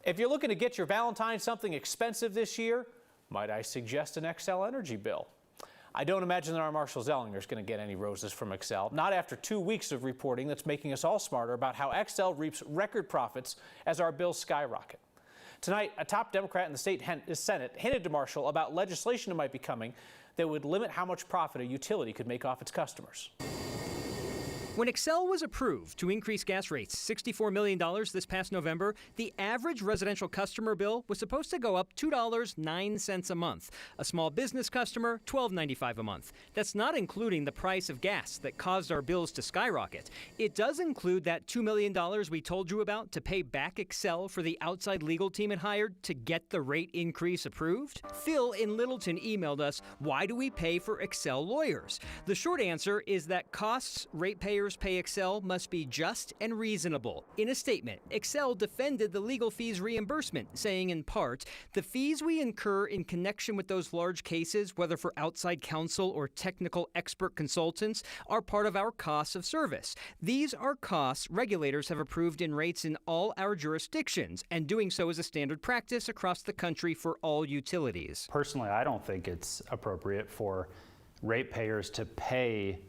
If you're looking to get your Valentine something expensive this year, might I suggest an Xcel energy bill? I don't imagine that our Marshall Zellinger is going to get any roses from Xcel, not after 2 weeks of reporting that's making us all smarter about how Xcel reaps record profits as our bills skyrocket. Tonight, a top Democrat in the state Senate hinted to Marshall about legislation that might be coming that would limit how much profit a utility could make off its customers. When Xcel was approved to increase gas rates $64 million this past November, the average residential customer bill was supposed to go up $2.09 a month. A small business customer, $12.95 a month. That's not including the price of gas that caused our bills to skyrocket. It does include that $2 million we told you about to pay back Xcel for the outside legal team it hired to get the rate increase approved. Phil in Littleton emailed us, why do we pay for Xcel lawyers? The short answer is that costs ratepayers pay Xcel must be just and reasonable. In a statement, Xcel defended the legal fees reimbursement, saying in part, the fees we incur in connection with those large cases, whether for outside counsel or technical expert consultants, are part of our costs of service. These are costs regulators have approved in rates in all our jurisdictions, and doing so is a standard practice across the country for all utilities. Personally, I don't think it's appropriate for ratepayers to pay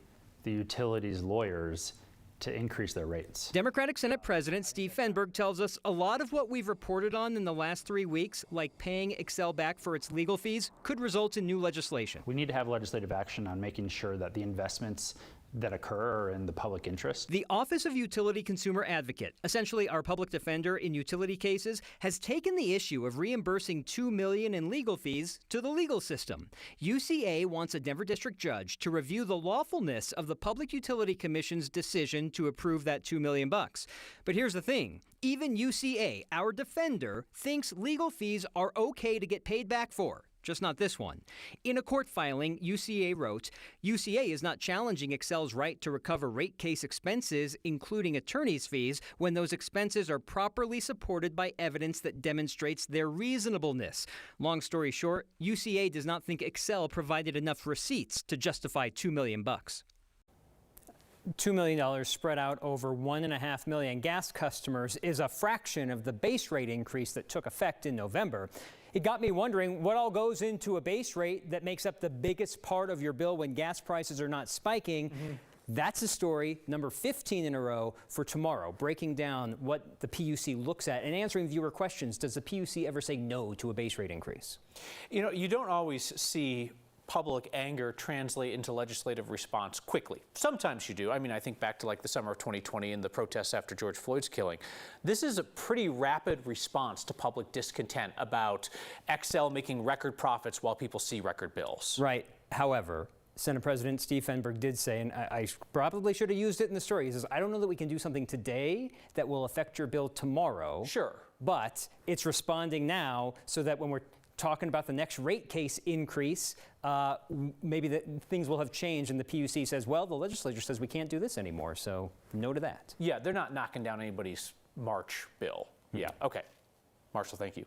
the utilities' lawyers to increase their rates. Democratic Senate President Steve Fenberg tells us a lot of what we've reported on in the last 3 weeks, like paying Xcel back for its legal fees, could result in new legislation. We need to have legislative action on making sure that the investments that occur are in the public interest. The Office of Utility Consumer Advocate, essentially our public defender in utility cases, has taken the issue of reimbursing $2 million in legal fees to the legal system. UCA wants a Denver district judge to review the lawfulness of the Public Utility Commission's decision to approve that $2 million. But here's the thing. Even UCA, our defender, thinks legal fees are okay to get paid back for. Just not this one. In a court filing, UCA wrote, UCA is not challenging Xcel's right to recover rate case expenses, including attorney's fees, when those expenses are properly supported by evidence that demonstrates their reasonableness. Long story short, UCA does not think Xcel provided enough receipts to justify $2 million. $2 million spread out over 1.5 million gas customers is a fraction of the base rate increase that took effect in November. It got me wondering what all goes into a base rate that makes up the biggest part of your bill when gas prices are not spiking. That's a story, number 15 in a row, for tomorrow, breaking down what the PUC looks at and answering viewer questions. Does the PUC ever say no to a base rate increase? You know, you don't always see public anger translate into legislative response quickly. Sometimes you do. I mean, I think back to like the summer of 2020 and the protests after George Floyd's killing. This is a pretty rapid response to public discontent about Xcel making record profits while people see record bills. Right. However, Senate President Steve Fenberg did say, and I probably should have used it in the story, he says, I don't know that we can do something today that will affect your bill tomorrow. Sure. But it's responding now so that when we're talking about the next rate case increase, maybe things will have changed and the PUC says, well, the legislature says we can't do this anymore, so no to that. Yeah, they're not knocking down anybody's March bill. Yeah, okay. Marshall, thank you.